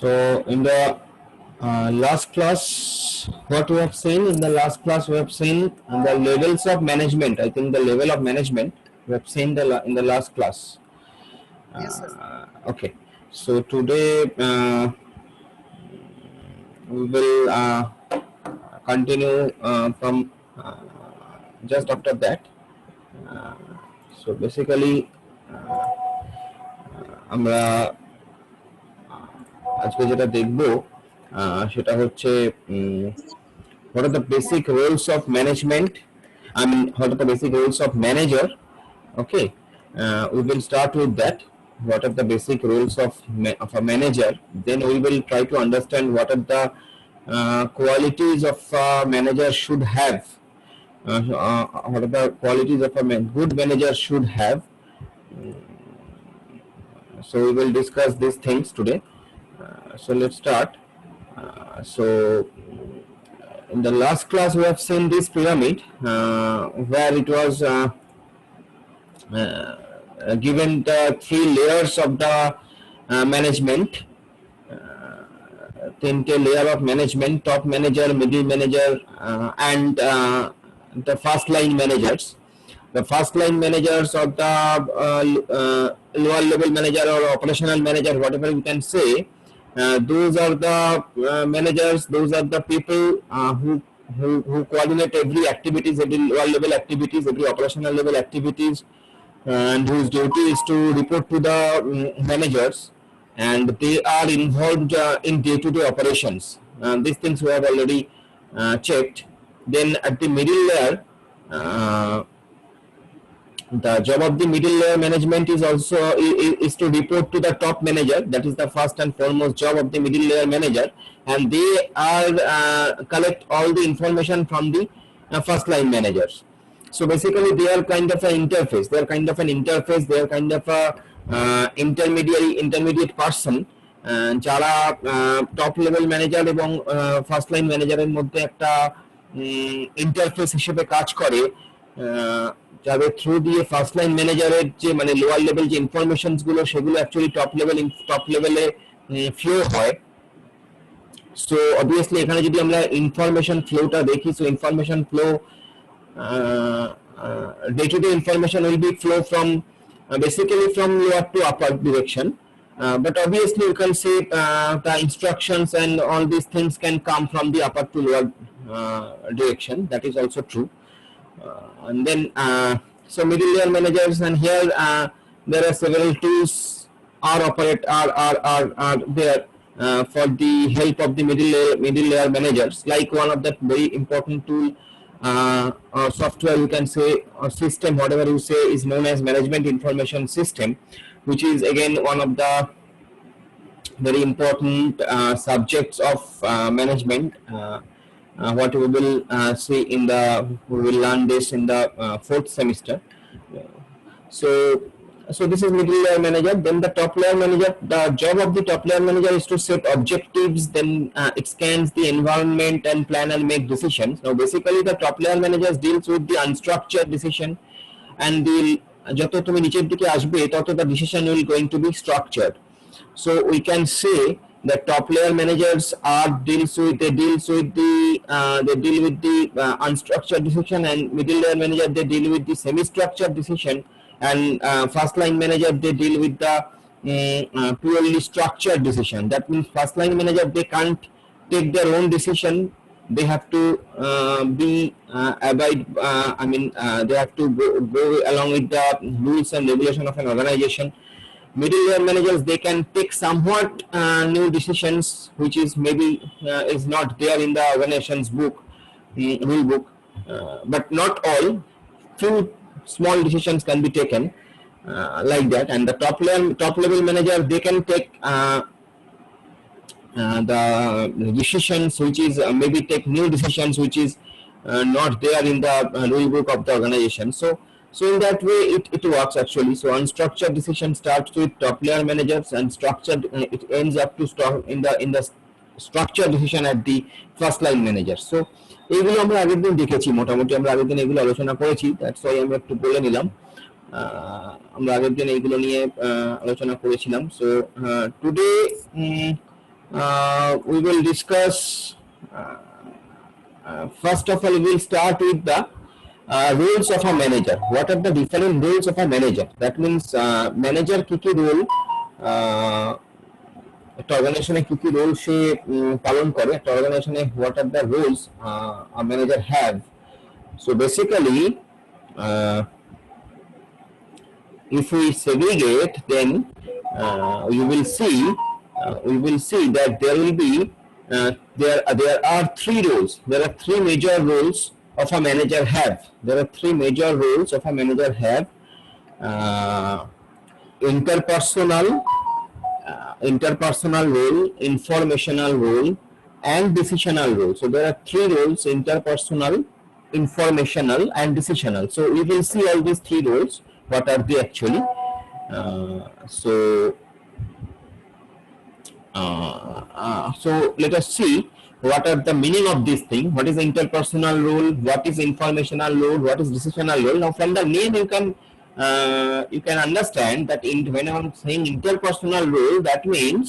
So in the last class, what we have seen in the last class, we have seen the levels of management. I think the level of management we have seen in the last class. Yes, sir. Okay. So today we will continue from just after that. So basically, আমরা আজকে যেটা দেখব সেটা হচ্ছে what are the basic roles of management. I mean, what are the basic roles of manager? Okay, we will start with that. What are the basic roles of a manager? Then we will try to understand what are the qualities of a manager should have. What are the qualities of a good manager should have. So we will discuss these things today. So let's start. So in the last class we have seen this pyramid where it was given the three layers of the management, তিনটে layer of management: top manager, middle manager, and the first line managers. The first line managers or the lower level manager or operational manager, whatever you can say, those are the managers, those are the people who coordinate every activities, every lower level activities, every operational level activities, and whose duty is to report to the managers, and they are involved in day-to-day operations. These things we have already checked. Then at the middle layer, the job of the middle layer management is also is to report to the top manager. That is the first and foremost job of the middle layer manager, and they are collect all the information from the first line managers. So basically they are kind of an interface. They are kind of an interface. They are kind of a intermediate person যারা top level manager এবং first line ম্যানেজারের মধ্যে একটা interface হিসেবে কাজ করে, যাদের through দিয়ে ফার্স্ট লাইন ম্যানেজারের যে মানে লোয়ার লেভেল যে ইনফরমেশনস গুলো সেগুলো অ্যাকচুয়ালি টপ লেভেলে ফ্লো হয়। সো অবভিয়াসলি এখানে যদি আমরা ইনফরমেশন ফ্লোটা দেখি, so information flow day-to-day information will be flow from basically from lower to upper direction, but obviously you can say the instructions and all these things can come from the upper to lower direction. That is also true. And then so middle layer managers, and here there are several tools are there for the help of the middle layer managers. Like one of the very important tool or software, you can say, or system, whatever you say, is known as management information system, which is again one of the very important subjects of management. What we will see we will learn this in the fourth semester. So this is middle layer manager. Then the top layer manager, the job of the top layer manager is to set objectives, then it scans the environment and plan and make decisions. Now basically the top layer managers deals with the unstructured decision, and the যত তুমি নিচের দিকে আসবে তত the decision will going to be structured. So we can say the top layer managers deal with the unstructured decision, and middle layer manager they deal with the semi-structured decision, and first line manager they deal with the purely structured decision. That means first line manager they can't take their own decision. They have to they have to go along with the rules and regulation of an organization. Middle layer managers they can take somewhat new decisions which is maybe is not there in the organization's rule book, but not all. Few small decisions can be taken like that, and the top level manager they can take the decisions which is maybe take new decisions which is not there in the rule book of the organization. So in that way it works actually. So unstructured decision starts with top layer managers, and structured it ends up to in the structured decision at the first line manager. So এইগুলো আমরা আগের দিন দেখেছি, মোটামুটি আমরা আগের দিন এগুলো আলোচনা করেছি, দ্যাটস ওয়াই আমি একটু বলে নিলাম। আমরা আগের দিন এইগুলো নিয়ে আলোচনা করেছিলাম। So today we will discuss. First of all, we will start with the roles of a manager. What are the different roles of a manager? That means manager কি role একটা অর্গানাইজেশনে কি কি রোল সে পালন করে, একটা অর্গানাইজেশনে what are the roles a manager have. So basically, if we segregate, then we will see that there will be there are three roles. There are three major roles of a manager have. There are three major roles of a manager have. Interpersonal role, informational role, and decisional role. So there are three roles: interpersonal, informational, and decisional. So we will see all these three roles. What are they actually? So let us see what are the meaning of this thing. What is interpersonal role? What is informational role? What is decisional role? Now from the name you can understand that when I am saying interpersonal role, that means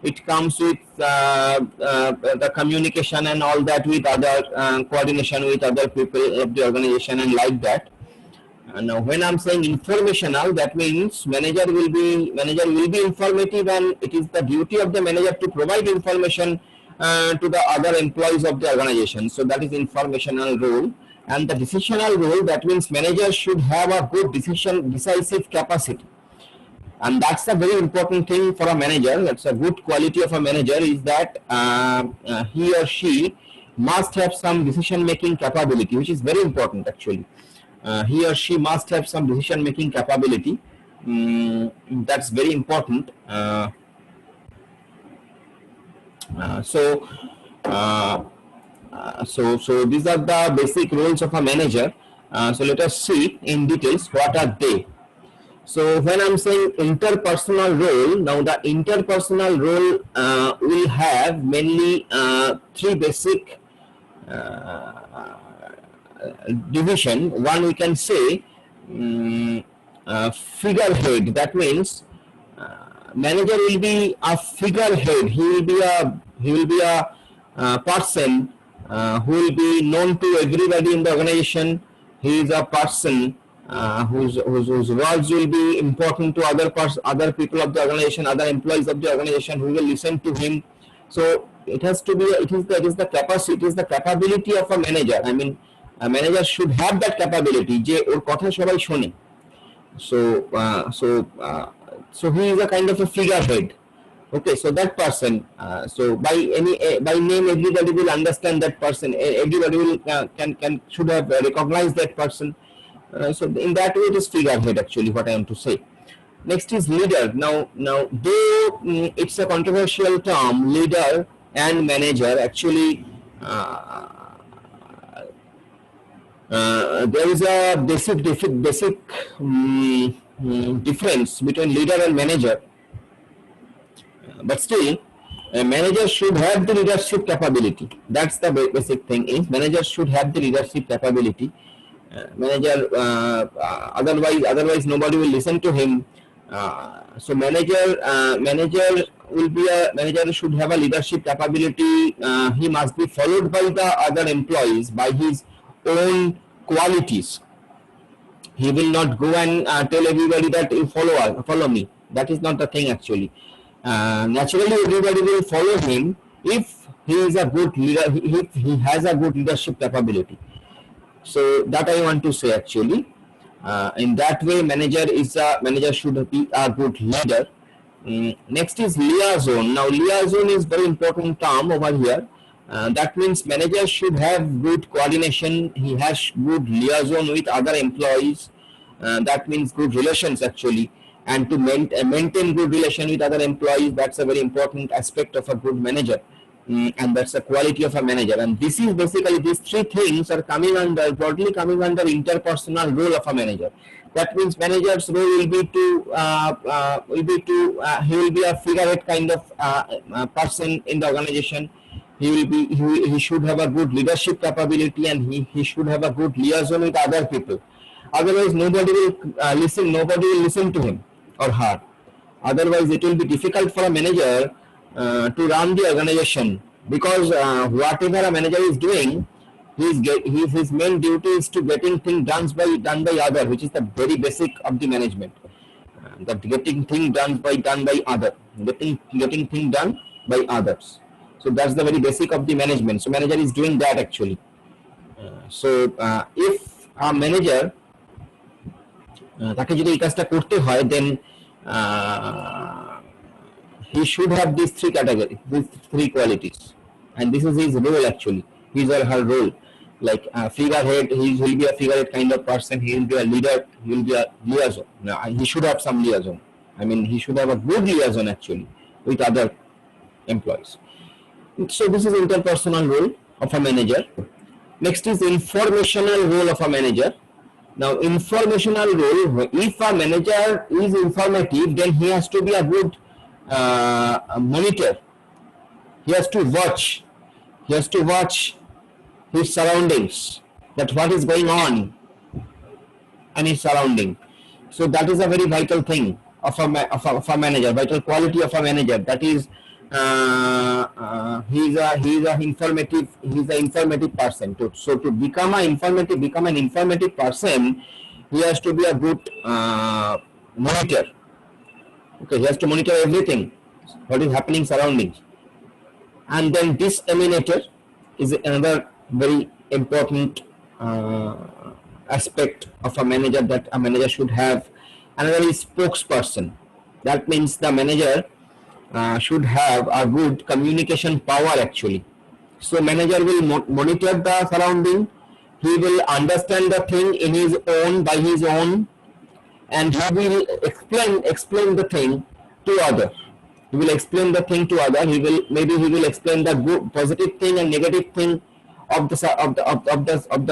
it comes with the communication and all that with other coordination with other people of the organization and like that. Now when I'm saying informational, that means manager will be informative, and it is the duty of the manager to provide information to the other employees of the organization. So that is informational role. And the decisional role, that means manager should have a good decisive capacity. And that's a very important thing for a manager. That's a good quality of a manager, is that he or she must have some decision making capability, which is very important actually. He or she must have some decision making capability. That's very important. So these are the basic roles of a manager. So let us see in details what are they. So when I'm saying interpersonal role, now the interpersonal role will have mainly three basic division. One, we can say figurehead. That means manager will be a figurehead. He will be a person who will be known to everybody in the organization. He is a person whose words will be important to other people of the organization, other employees of the organization who will listen to him. So it has to be, it is the capacity, it is the capability of a manager. I mean, a manager should have that capability যে ওর কথা সবাই শোনে. So he is a kind of a figurehead. Okay, so that person, so by name everybody will understand that person. Everybody will should have recognized that person. So in that way, it is figurehead actually. What I am to say. Next is leader. Now though it's a controversial term, leader and manager. Actually, there is a basic difference between leader and manager. But still, a manager should have the leadership capability. That's the basic thing. Is manager should have the leadership capability. Manager, otherwise nobody will listen to him. So manager should have a leadership capability. He must be followed by the other employees by his own qualities. He will not go and tell everybody that you follow me. That is not the thing actually. Naturally, everybody will follow him if he is a good leader, if he has a good leadership capability. So that I want to say actually. In that way, manager should be a good leader. Next is liaison. Now liaison is very important term over here. That means manager should have good coordination. He has good liaison with other employees. That means good relations actually. And to maintain good relation with other employees, that's a very important aspect of a good manager. And that's the quality of a manager. And this is basically, these three things are broadly coming under interpersonal role of a manager. That means manager's role will be he will be a figurehead kind of person in the organization. He should have a good leadership capability, and he should have a good liaison with other people. Otherwise, nobody will listen to him or her. Otherwise, it will be difficult for a manager to run the organization, because whatever a manager is doing, his main duty is to getting things done by other, which is the very basic of the management. That getting things done by other, getting things done by others. So that's the very basic of the management. So manager is doing that actually. So if a manager তাকে যদি এই কাজটা করতে হয়, then he should have these three categories, these three qualities, and this is his role actually, his or her role. Like figurehead, he will be a figurehead kind of person, he will be a leader, he will be a liaison. Now, he should have some liaison. I mean, he should have a good liaison actually with other employees. So this is interpersonal role of a manager. Next is informational role of a manager. Now, informational role, if a manager is informative, then he has to be a good monitor. He has to watch his surroundings, that what is going on in his surrounding. So that is a very vital thing of a manager, vital quality of a manager. That is, he's an informative person. So to become an informative person, he has to be a good monitor. Okay, he has to monitor everything, what is happening surroundings. And then disseminator is another very important aspect of a manager that a manager should have. Another is spokesperson. That means the manager should have a good communication power actually. So manager will monitor the surrounding, he will understand the thing by his own, and he will explain the thing to other. He will explain the thing to other. He will explain the good, positive thing and negative thing of the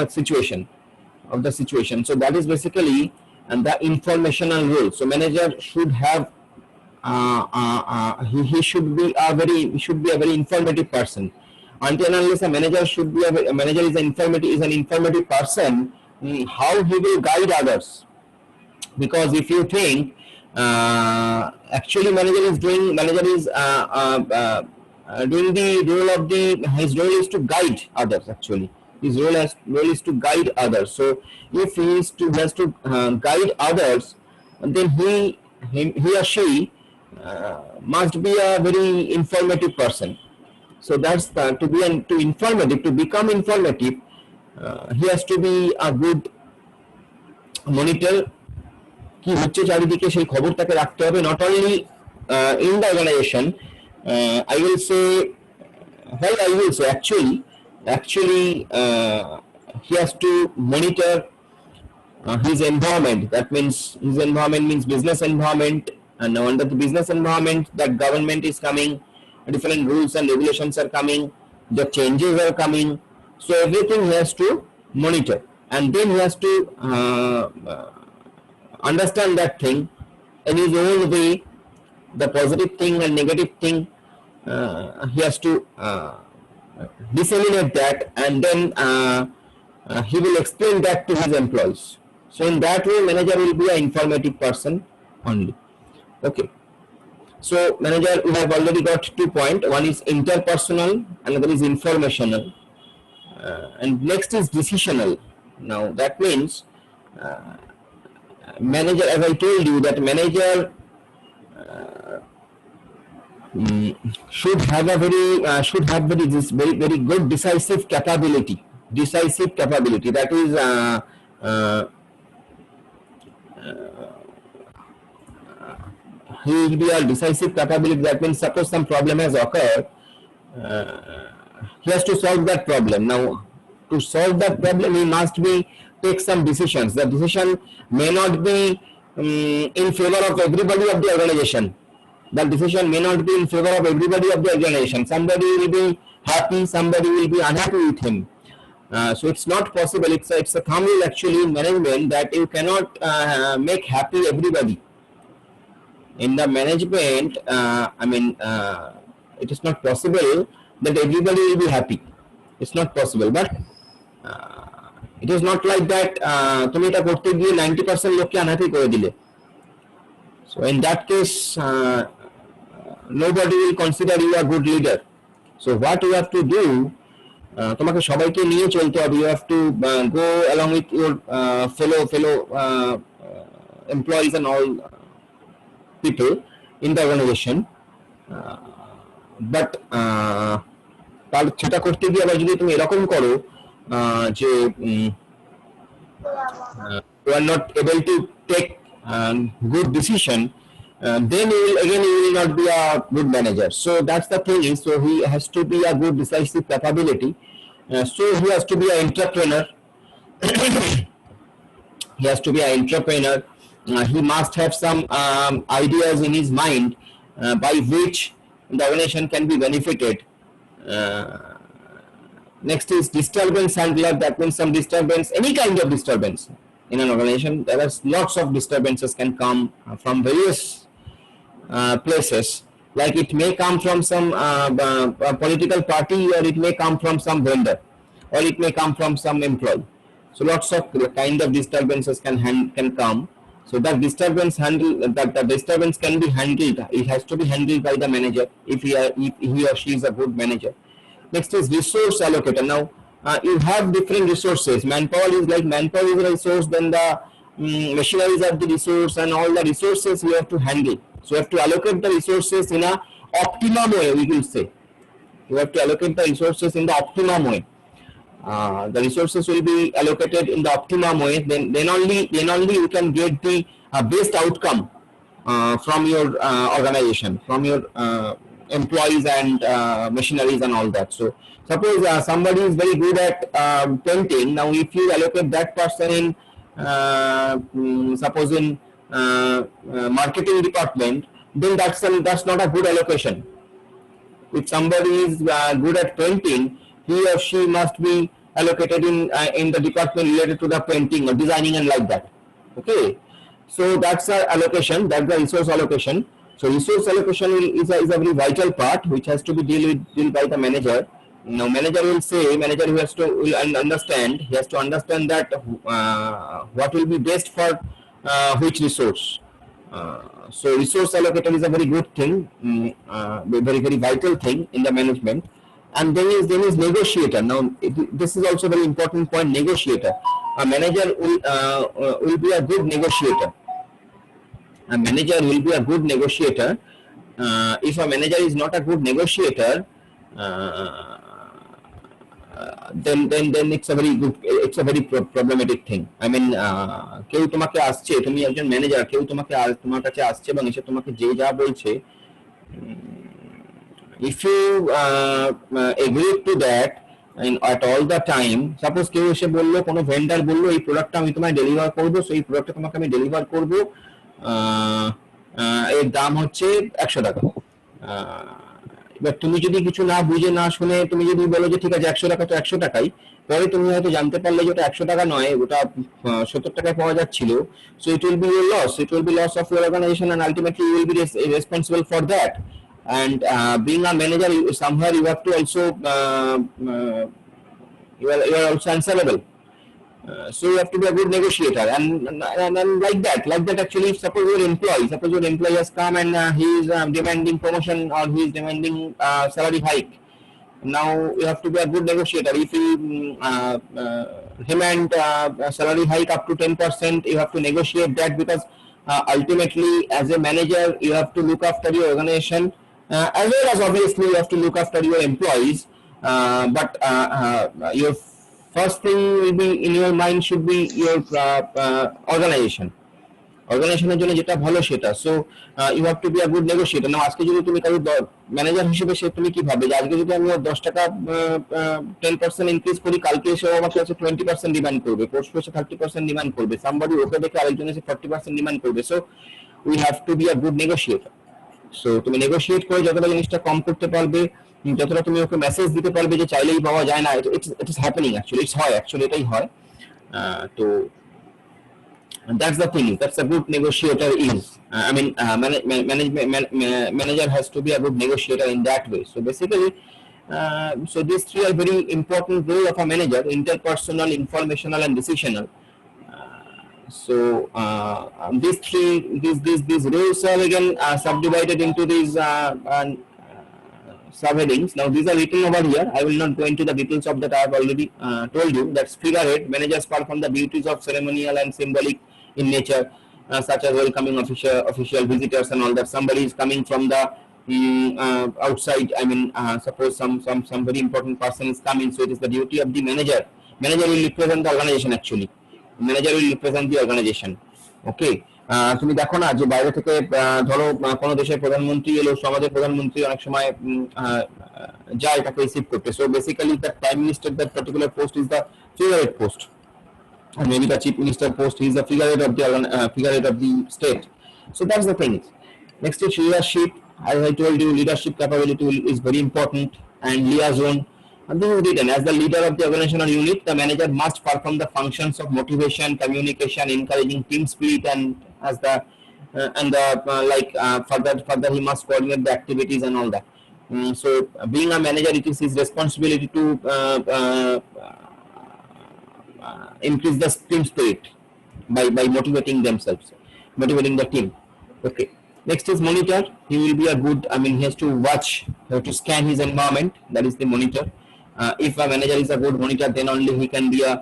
situation. So that is basically the informational role. So manager should have he should be a very informative person. Until and unless a manager is an informative person, how he will guide others? Because if you think actually manager is doing the role of his role is to guide others actually. His role is to guide others. So if he has to guide others, then he or she must be a very informative person. So that's to become informative, he has to be a good monitor. কি হচ্ছে চারিদিকে সেই খবরটাকে রাখতে হবে, not only in the organization. I will say actually he has to monitor his environment. That means his environment means business environment, and under the business environment that government is coming, different rules and regulations are coming, the changes are coming. So everything he has to monitor, and then he has to understand that thing in his own way, the positive thing and negative thing. He has to disseminate that, and then he will explain that to his employees. So in that way, manager will be an informative person only. Okay. So manager, we have already got 2 points. One is interpersonal, another is informational, and next is decisional. Now that means manager, as I told you, that manager should have very good decisive capability. That is he will be a decisive capability. That means suppose some problem has occurred, he has to solve that problem. Now to solve that problem, he must take some decisions. The decision may not be in favor of everybody of the organization. That decision may not be in favor of everybody of the organization. Somebody will be happy, somebody will be unhappy with him. So it's not possible. It's a thumb rule actually in management, that you cannot make happy everybody. In the management, it is not possible that everybody will be happy. It's not possible. But it is not like that তুমি এটা করতে গিয়ে 90% লোককে unhappy করে দিলে. So in that case nobody will consider you a good leader. So what you have to do, তোমাকে সবাইকে নিয়ে চলতে হবে. You have to go along with your fellow employees and all people in the organization. But তার সেটা করতে গিয়ে আবার যদি তুমি এরকম করো যে you are not able to take good decision, then you will not be a good manager. So that's the thing is, so he has to be a good decisive capability. So he has to be an entrepreneur. He has to be an entrepreneur. He must have some ideas in his mind by which the organization can be benefited. Next is disturbance handler. That means some disturbance, any kind of disturbance in an organization. There are lots of disturbances can come from various places. Like it may come from some political party, or it may come from some vendor, or it may come from some employee. So lots of kind of disturbances can come. So that disturbance disturbance can be handled. It has to be handled by the manager if he or she is a good manager. Next is resource allocator. Now you have different resources. Manpower is like manpower is a resource. Then the machineries are the resource, and all the resources you have to handle. So you have to allocate the resources in a optimum way. We will say you have to allocate the resources in the optimum way. The resources will be allocated in the optimum way. Then only you can get the best outcome from your organization, from your employees and machineries and all that. So suppose somebody is very good at painting. Now if you allocate that person in suppose in marketing department, then that's not a good allocation. If somebody is good at painting, he or she must be allocated in the department related to the painting or designing and like that. Okay, so that's our allocation. That's the resource allocation. So resource allocation is a very vital part which has to be dealt by the manager. Now manager will understand. He has to understand that what will be best for which resource. So resource allocator is a very good thing, very vital thing in the management. And then is negotiator. Now this is also a very important point. Negotiator. A manager will be a good negotiator. A manager will be a good negotiator. If a manager is not a good negotiator, then it's a very problematic thing. I mean, কেউ তোমাকে আসছে, তুমি একজন manager, কেউ তোমার কাছে আসছে এবং এসে তোমাকে যে যা বলছে, if you agree to that at all the time, suppose কেউ এসে বললো, কোনো ভেন্ডার বললো এই প্রোডাক্টটা আমি তোমায় ডেলিভার করবো, সেই প্রোডাক্টটা তোমাকে আমি ডেলিভার করবো, এর দাম হচ্ছে 100 টাকা। এবার তুমি যদি কিছু না বুঝে না শুনে তুমি যদি বলো যে ঠিক আছে 100 টাকা তো 100 টাকাই, পরে তুমি হয়তো জানতে পারলে যে ওটা 100 টাকা নয়, ওটা 70 টাকায় পাওয়া যাচ্ছিল। So it will be your loss. It will be loss of your organization, and ultimately you will be responsible for that. And being a manager, somewhere you have to also you are also answerable. So you have to be a good negotiator, and like that actually, suppose your employee has come and he is demanding promotion, or he is demanding salary hike. Now you have to be a good negotiator. If he demand salary hike up to 10%, you have to negotiate that, because ultimately as a manager you have to look after your organization, as well as obviously you have to look after your employees, but your first thing will be in your mind should be your organizationের জন্য যেটা ভালো সেটা। So you have to be a good negotiator. Now আজকে যদি তুমি কারো manager হিসেবে সে তুমি কি ভাবে যে আজকে যদি আমি 10 টাকা 10% ইনক্রিজ করি, কালকে এসে আমাকে কাছে 20% ডিমান্ড করবে, কোর্স এসে 30% ডিমান্ড করবে, সামবডি ওকে দেখে আরেকজন এসে 40% ডিমান্ড করবে। So we have to be a good negotiator. So তুমি নেগোশিয়েট করে যতটা জিনিসটা কম করতে পারবে, যতটা তুমি ওকে মেসেজ দিতে পারবে যে চাইলেই পাওয়া যায় না, it is happening actually, it's হয় অ্যাকচুয়ালি, এটাই হয়। তো that's the thing, that's a good negotiator is, I mean manager has to be a good negotiator in that way. So basically so these three are very important role of a manager: interpersonal, informational and decisional. So these roles are again subdivided into these subheadings. Now these are written over here. I will not go into the details of that. I have already told you. That's figurehead. Managers perform the duties of ceremonial and symbolic in nature, such as welcoming official visitors and all that. Somebody is coming from the outside. I mean, suppose some very important person is coming, so it is the duty of the manager. Manager will represent the organization actually. Manager will represent the organization. ওকে, তুমি দেখো না যে বাইরে থেকে ধরো কোনো দেশের প্রধানমন্ত্রী এলো, সমাজের প্রধানমন্ত্রী অনেক সময় যায় তাকে রিসিভ করতে। So basically the prime minister that particular post is the figurehead post, and maybe the chief minister post, he is the figurehead of the state. So that's the thing. Next is leadership. As I told you, leadership capability is very important, and liaison. And this is written as the leader of the organization or unit, the manager must perform the functions of motivation, communication, encouraging team spirit, and as the further he must coordinate the activities and all that. So being a manager, it is his responsibility to increase the team spirit by motivating themselves, motivating the team. Okay. Next is monitor. He will be a good, I mean, he has to watch, he has to scan his environment. That is the monitor. If a manager is a good monitor, then only he can be a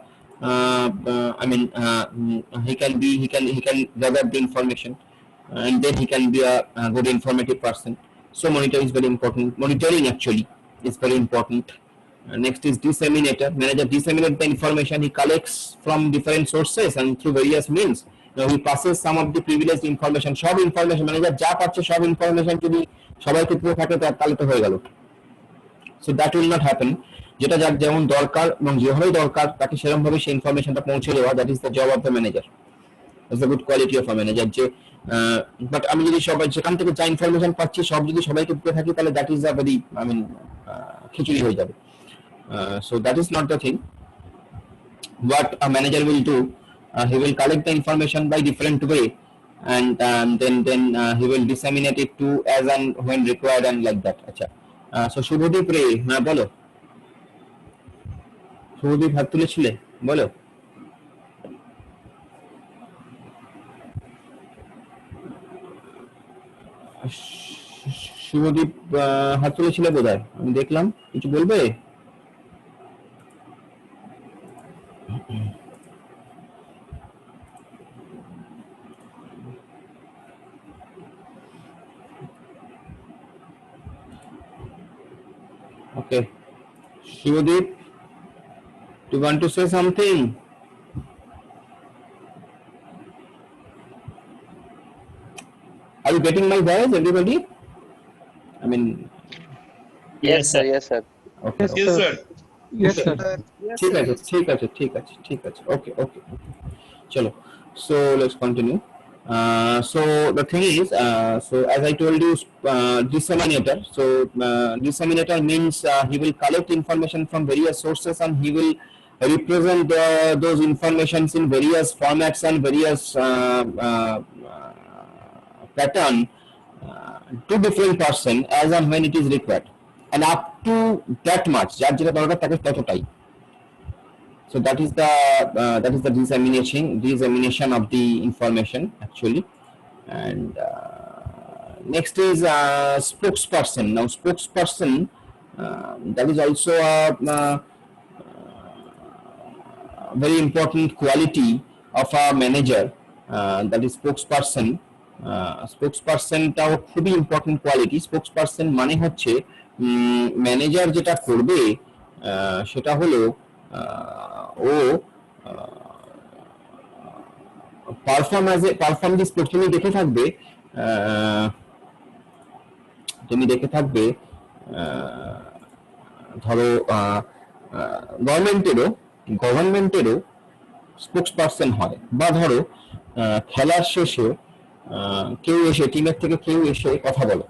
he can gather the information, and then he can be a good informative person. So monitor is very important. Monitoring actually is very important. Next is disseminator. Manager disseminates the information he collects from different sources and through various means. Now he passes some of the privileged information. সব information manager যা পাচ্ছে সব information যদি সবাইকে পুরো থাকে তাহলে তো হয়ে গেল। So that will not happen. যেটা যার যেমন দরকার এবং যেভাবে দরকার তাকে সেরকম ভাবে সেই ইনফরমেশনটা পৌঁছে দেওয়া, that is the job of the manager. That's the good quality of a manager. যে বাট আমি যদি সবাই যেখান থেকে যা ইনফরমেশন পাচ্ছি সব যদি সবাইকে পুরো থাকি তাহলে that is a very I mean খিচুড়ি হয়ে যাবে। So that is not the thing. What a manager will do, he will collect the information by different way, and then he will disseminate it to as and when required and like that. আচ্ছা, so Subhadip রে, হ্যাঁ বলো। শুভদীপ হাত তুলেছিলে, বলো। শুভদীপ হাত তুলেছিলে বোধহয়, আমি দেখলাম, কিছু বলবে? Okay, Shivdeep, do you want to say something? Are you getting my voice, everybody? I mean, yes sir, yes sir. Okay, Yes sir. Yes, sir. ঠিক আছে, okay. Chalo, so let's continue. So the thing is, so as I told you, disseminator. So disseminator means he will collect information from various sources and he will represent those informations in various formats and various pattern to different person as and when it is required, and up to that much যার যেটা দরকার তাকে ততটাই। So that is the dissemination of the information actually. And next is spokesperson. Now spokesperson, that is also a very important quality of a manager, that is spokesperson. স্পোকসপারসনটাও খুবই important quality. Spokesperson মানে হচ্ছে manager যেটা করবে সেটা হলো ও perform this. তুমি দেখে থাকবে ধরো গভর্নমেন্টেরও স্পোকসপারসন হয়, বা ধরো খেলার শেষে কেউ এসে টিমের থেকে কেউ এসে কথা বলে।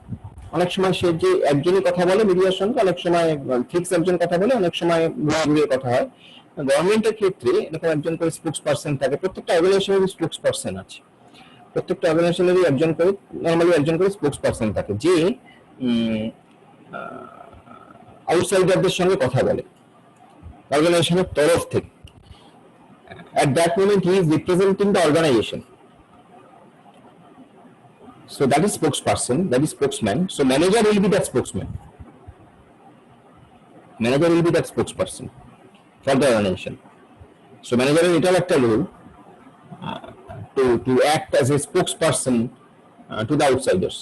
অনেক সময় সে যে একজনই কথা বলে মিডিয়ার সঙ্গে, অনেক সময় ফিক্স একজন কথা বলে, অনেক সময় ঘুরিয়ে কথা হয়। গভর্নমেন্টের ক্ষেত্রে এরকম একজন করে স্পোকসপারসন থাকে। প্রত্যেকটা অর্গানাইজেশনেরই স্পোকসপারসন আছে, প্রত্যেকটা অর্গানাইজেশনেরই নর্মালি একজন করে স্পোকসপারসন থাকে, যে আউটসাইডারদের সঙ্গে কথা বলে অর্গানাইজেশনের তরফ থেকে। at that moment he is representing the organization. So that is spokesperson, that is spokesman. So manager will be that spokesman. Manager will be that spokesperson for the organization. So manager will interact a role to act as a spokesperson to the outsiders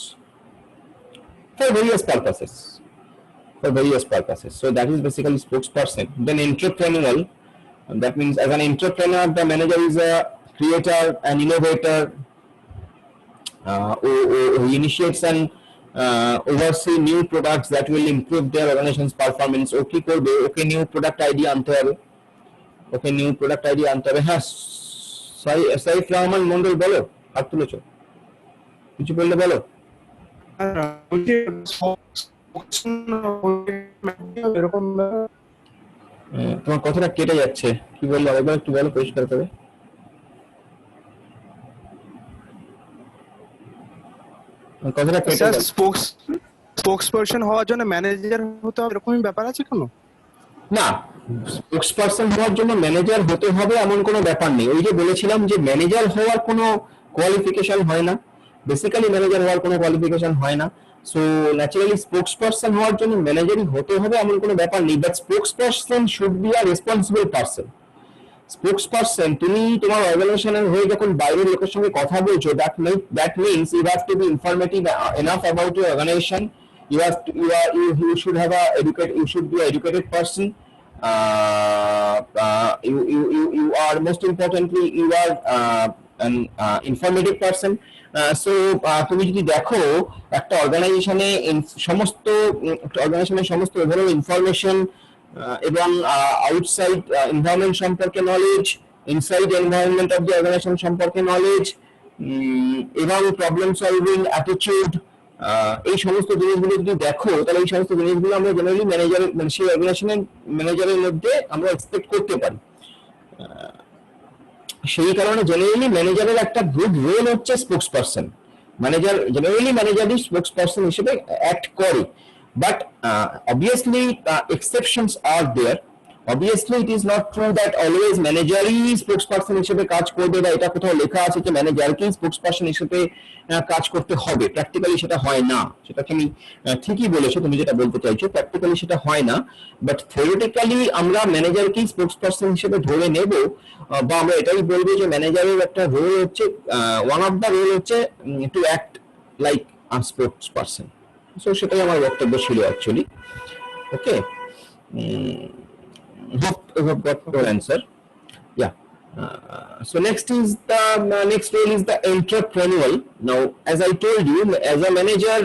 for various purposes. So that is basically spokesperson. Then entrepreneurial, that means as an entrepreneur, the manager is a creator, an innovator, who initiates and oversee new products that will improve their organization's performance. ওকে করবে, ওকে new product idea আনতে হবে, হ্যাঁ সাইফ রহমান মন্ডল, বলো, হাত তুলেছো, কিছু বললে বলো। তোমার কথাটা কেটে যাচ্ছে, কি বললো আরেকবার একটু বলো পরিষ্কার করে। কথাটা কেটে যাচ্ছে। স্পোকসপারসন হওয়ার জন্য ম্যানেজার হতে হবে এরকমই ব্যাপার আছে কোনো? না, স্পোকসপারসন হওয়ার জন্য ম্যানেজার হতে হবে এমন কোনো ব্যাপার নেই। ওই যে বলেছিলাম যে ম্যানেজার হওয়ার কোনো কোয়ালিফিকেশন হয় না, বেসিক্যালি ম্যানেজার হওয়ার কোনো কোয়ালিফিকেশন হয় না। সো ন্যাচারালি স্পোকসপারসন হওয়ার জন্য ম্যানেজারই হতে হবে এমন কোনো ব্যাপার নেই, but spokesperson should be a responsible person. Spokesperson, তুমি তোমার অর্গানাইজেশনের হয়ে যখন বাইরের লোকের সঙ্গে কথা বলছো, that means you have to be informative enough about your organization. You should have you should be an educated person. You are, most importantly, you are an informative person. So তুমি যদি দেখো একটা অর্গানাইজেশনের সমস্ত ওভারঅল ইনফরমেশন এবং outside environment সম্পর্কে knowledge, inside environment of the organisation সম্পর্কে knowledge, এবং প্রবলেম সলভিং অ্যাটিটিউড, এই সমস্ত জিনিসগুলো যদি দেখো, তাহলে এই সমস্ত জিনিসগুলো আমরা জেনারেলি ম্যানেজার, মানে সেই অর্গানাইজেশনের ম্যানেজারের মধ্যে আমরা এক্সপেক্ট করতে পারি। সেই কারণে জেনারেলি ম্যানেজারের একটা গুড রোল হচ্ছে স্পোকসপারসন। ম্যানেজারই স্পোকসপারসন হিসেবে অ্যাক্ট করে, but obviously exceptions are there. Obviously it is not true that always ম্যানেজারই স্পোকসপারসন হিসেবে কাজ করবে, বা এটা কোথাও লেখা আছে যে ম্যানেজারকেই স্পোকসপারসন হিসেবে কাজ করতে হবে। প্র্যাকটিক্যালি সেটা হয় না, সেটা তুমি ঠিকই বলেছো, তুমি যেটা বলতে চাইছো প্র্যাকটিক্যালি সেটা হয় না, বাট থিওরিটিক্যালি আমরা ম্যানেজারকেই স্পোকসপারসন হিসেবে ধরে নেব, বা আমরা এটাই বলবো যে ম্যানেজারের একটা রোল হচ্ছে, ওয়ান অফ দ্য রোল হচ্ছে to act like a spokesperson. So সেটাই আমার বক্তব্য ছিল actually. Okay, hope you have got your answer. Yeah. So next role is the entrepreneurial. Now, as I told you, as a manager,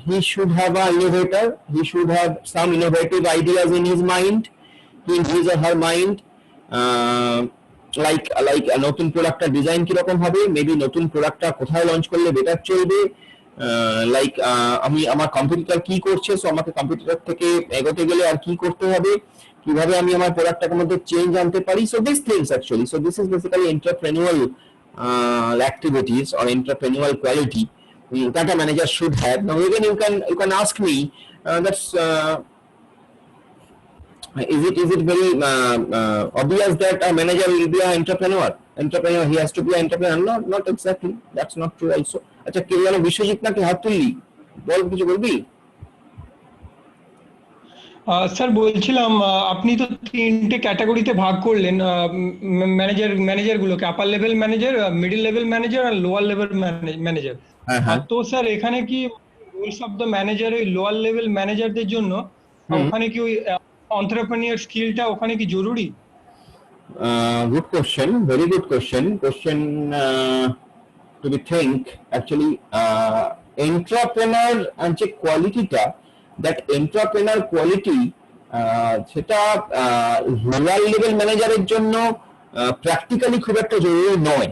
he should have an innovator. He should have some innovative ideas in his mind, in his or her mind. Like a নতুন প্রোডাক্টটা design কিরকম হবে, maybe নতুন প্রোডাক্টটা কোথায় launch করলে better চলবে, like আমি আমার কম্পিটিটর কি করছে, সো আমাকে কম্পিটিটর থেকে এগোতে গেলে আর কি করতে হবে, কিভাবে আমি আমার প্রোডাক্টটার মধ্যে চেঞ্জ আনতে পারি। So this things actually, so this is basically entrepreneurial activities or entrepreneurial quality that a manager should have. Now again, you can ask me, that's is it very obvious that a manager will be an entrepreneur? He has to be an entrepreneur? Not exactly. That's not true also. আচ্ছা, কে যেন বিশ্বজিৎ নাকি হাত তুললি, বল, কিছু বলবি? Sir বলছিলাম, আপনি তো তিনটে ক্যাটাগরিতে ভাগ করলেন ম্যানেজারগুলোকে, upper level manager, middle level manager আর লোয়ার লেভেল ম্যানেজার। তো স্যার এখানে কি রোলস অফ দ্য ম্যানেজার ওই লোয়ার লেভেল ম্যানেজারদের জন্য ওখানে কি ওই এন্টারপ্রেনিউর স্কিলটা ওখানে কি জরুরি? Good question, very good question. To be think actually, entrepreneur and যে কোয়ালিটিটা, that entrepreneur quality, সেটা লোয়ার লেভেল ম্যানেজারের জন্য প্র্যাকটিক্যালি খুব একটা জরুরি নয়।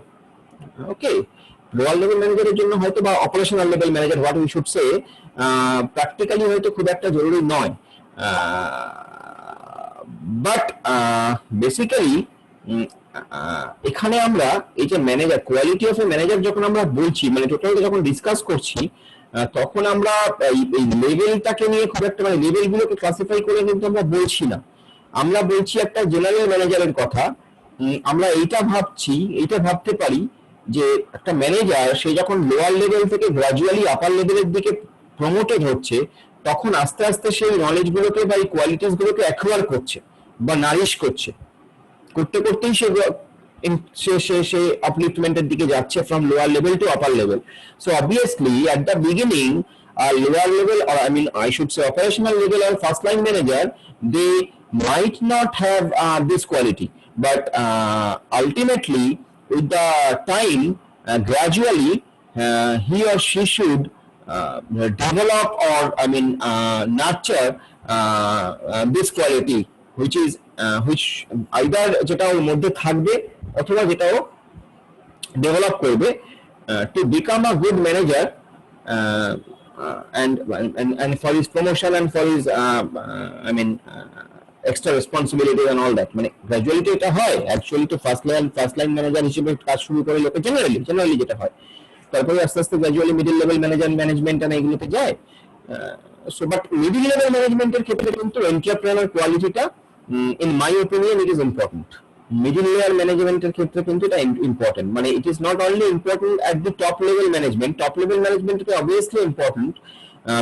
ওকে, লোয়ার লেভেল ম্যানেজারের জন্য হয়তো, বা operational level manager, what we should say, practically হয়তো খুব একটা জরুরি নয়, বাট বেসিক্যালি এখানে আমরা এই যে manager, quality of a manager যখন আমরা বলছি, মানে টোটালটা যখন ডিসকাস করছি, তখন আমরা এই লেভেলটাকে নিয়ে খুব একটা, মানে লেভেলগুলোকে ক্লাসিফাই করে কিন্তু আমরা বলছি না। আমরা বলছি একটা জেনারেল ম্যানেজারের কথা, আমরা এইটা ভাবতে পারি যে একটা ম্যানেজার সে যখন লোয়ার লেভেল থেকে গ্রাজুয়ালি আপার লেভেলের দিকে প্রমোটেড হচ্ছে, তখন আস্তে আস্তে সেই নলেজ গুলোকে বা এই কোয়ালিটিস গুলোকে অ্যাকোয়ার করছে বা নারিশ করছে, করতে করতেই সে আপলিফটমেন্টের দিকে যাচ্ছে from lower level to upper level. So obviously at the beginning lower level, or I mean I should say operational level or first line manager, they might not have this quality, but ultimately with the time, gradually he or she should develop, or I mean nurture this quality, which either যেটা ওর মধ্যে থাকবে অথবা যেটা ও develop করবে to become a good manager, and for his promotion and for his I mean extra responsibility and all that. মানে gradually তো এটা হয়, অ্যাকচুয়ালি তো ফার্স্ট লাইন ম্যানেজার হিসেবে কাজ শুরু করে লোকে জেনারেলি যেটা হয়, তারপরে আস্তে আস্তে গ্র্যাজুয়ালি মিডল লেভেল ম্যানেজমেন্ট আর এগুলোতে যায়। সো বাট মিডল লেভেল ম্যানেজমেন্টের ক্ষেত্রে কিন্তু এন্টারপ্রেনার কোয়ালিটিটা in my opinion it is important. Middle layer ম্যানেজমেন্টের ক্ষেত্রে কিন্তু এটা ইম্পর্টেন্ট, মানে it is not only important at the top level ম্যানেজমেন্টে অবভিয়াসলি ইম্পর্টেন্ট,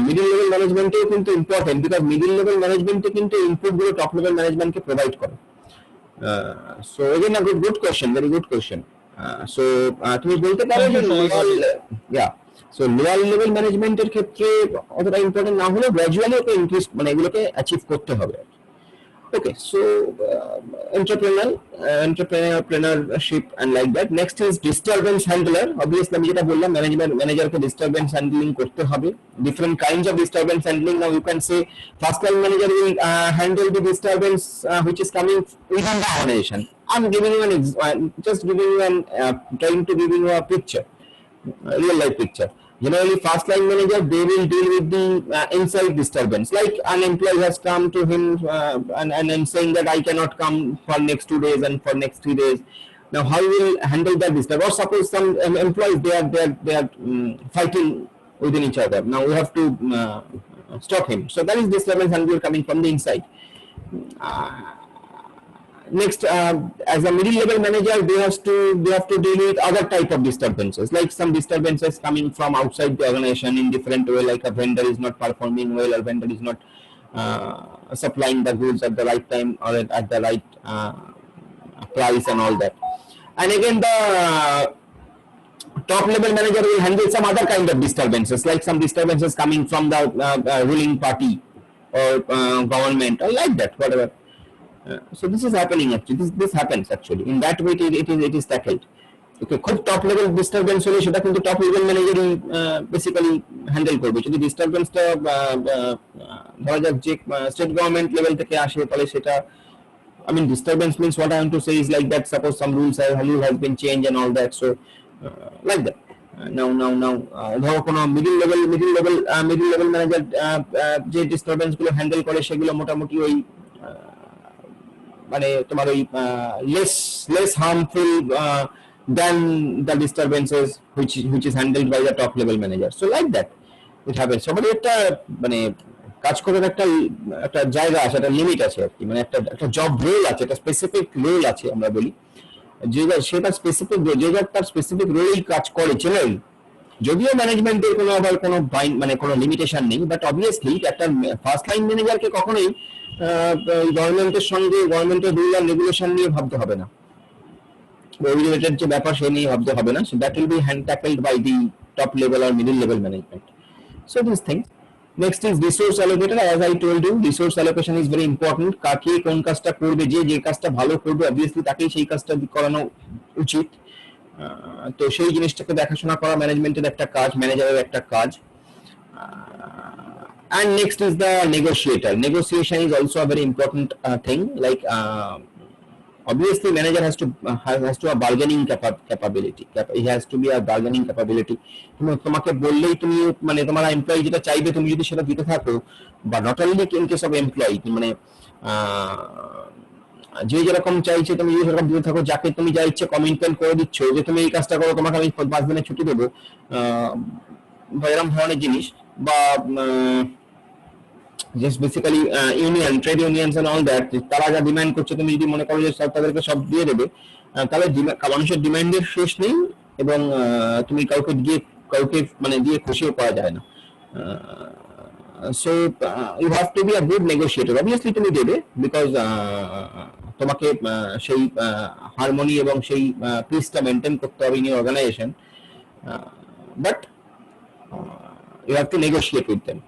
মিডল লেভেল ম্যানেজমেন্টেও কিন্তু ইম্পর্টেন্ট, বিকজ মিডল লেভেল ম্যানেজমেন্টে কিন্তু ইনপুট গুলো টপ লেভেল ম্যানেজমেন্টকে প্রোভাইড করে। So again a good question, very good question. So তুমি বলতে পারো যে সো লোয়ার লেভেল ম্যানেজমেন্টের ক্ষেত্রে অতটা ইম্পর্টেন্ট না হলেও গ্র্যাজুয়ালি ওকে ইনক্রিজ মানে এগুলোকে অ্যাচিভ করতে হবে। Okay, so entrepreneurship and like that. Next is disturbance handler. Obviously আমি যেটা বললাম ম্যানেজারকে disturbance handling করতে হবে, different kinds of disturbance handling. Now you can say first line manager will handle the disturbance which is coming within the organization. I'm giving you trying to give you a picture, real life picture. Generally first line manager, they will deal with the inside disturbance, like an employee has come to him and saying that I cannot come for next 2 days and for next 3 days. Now how you will handle that disturbance? Or suppose some employees they are fighting within each other. Now we have to stop him, so that is disturbance handler coming from the inside. Next, as a middle level manager, they have to deal with other type of disturbances, like some disturbances coming from outside the organization in different way, like a vendor is not performing well, or vendor is not supplying the goods at the right time or at the right price and all that. And again, the top level manager will handle some other kind of disturbances, like some disturbances coming from the ruling party or government or like that, whatever. So this is happening actually. This happens actually. In that way, it is tackled. Okay, খুব top level disturbance হলে সেটা কিন্তু top level ম্যানেজারই basically handle করবে। যদি ডিস্টারবেন্সটা ধরা যাক যে state government level থেকে আসে, তাহলে সেটা I mean disturbance means what I want to say is like that. Suppose some rule has been changed and all that. So like that. Now ধরো কোনো মিডল লেভেল ম্যানেজার যে disturbance গুলো handle করে সেগুলো মোটামুটি ওই মানে তোমার ওই less harmful than the disturbances which is handled by the top level manager. So like that it happens. সবারই একটা মানে কাজ করার একটা জায়গা আছে, একটা লিমিট আছে আর কি, মানে একটা জব রোল আছে, একটা স্পেসিফিক রোল আছে আমরা বলি, সেটা স্পেসিফিক তার স্পেসিফিক রোলেই কাজ করে জেনারেলি। যদিও ম্যানেজমেন্টের কোনো মানে কোনো লিমিটেশন নেই, বাট অবভিয়াসলি একটা ফার্স্ট লাইন ম্যানেজারকে কখনোই গভর্নমেন্টের রুল আর রেগুলেশন নিয়ে ভাবতে হবে না, রেগুলেটেড যে ব্যাপার সে নিয়ে ভাবতে হবে না। So that will be hand tackled by the top level আর middle level management. So this things. Next is resource allocator. As I told you, resource allocation is very important. কাকে কোন কাজটা করবে, যে কাজটা ভালো করবে অবভিয়াসলি তাকেই সেই কাজটা করানো উচিত। তো সেই জিনিসটাকে দেখাশোনা করা ম্যানেজমেন্টের একটা কাজ, ম্যানেজারের একটা কাজ। And next is the negotiator. Negotiation is also a very important thing. Like obviously, manager has to have bargaining capability. He has to be a bargaining capability. তোমাকে বললেই তুমি মানে তোমার এমপ্লয়ি যেটা চাইবে তুমি যদি সেটা দিতে থাকো, বা not only in case of employee, মানে যে যেরকম চাইছে তুমি যদি সেরকম দিতে থাকো, যাকে তুমি যা ইচ্ছে কমিটমেন্ট করে দিচ্ছ যে তুমি এই কাজটা করো, তোমাকে আমি 5 দিনের ছুটি দেবো, বা এরকম ধরনের জিনিস, বা just basically union, trade unions and all that, তারা যা ডিমান্ড করছে তুমি যদি মনে করো যে সব তাদেরকে সব দিয়ে দেবে, তাহলে মানুষের ডিমান্ডের শেষ নেই, এবং তুমি কাউকে মানে দিয়ে খুশিও করা যায় না। So you have to be a good negotiator. Obviously তুমি দেবে, বিকজ তোমাকে সেই হারমোনি এবং সেই পিসটা মেনটেন করতে হবে in your organisation, but you have to negotiate with them.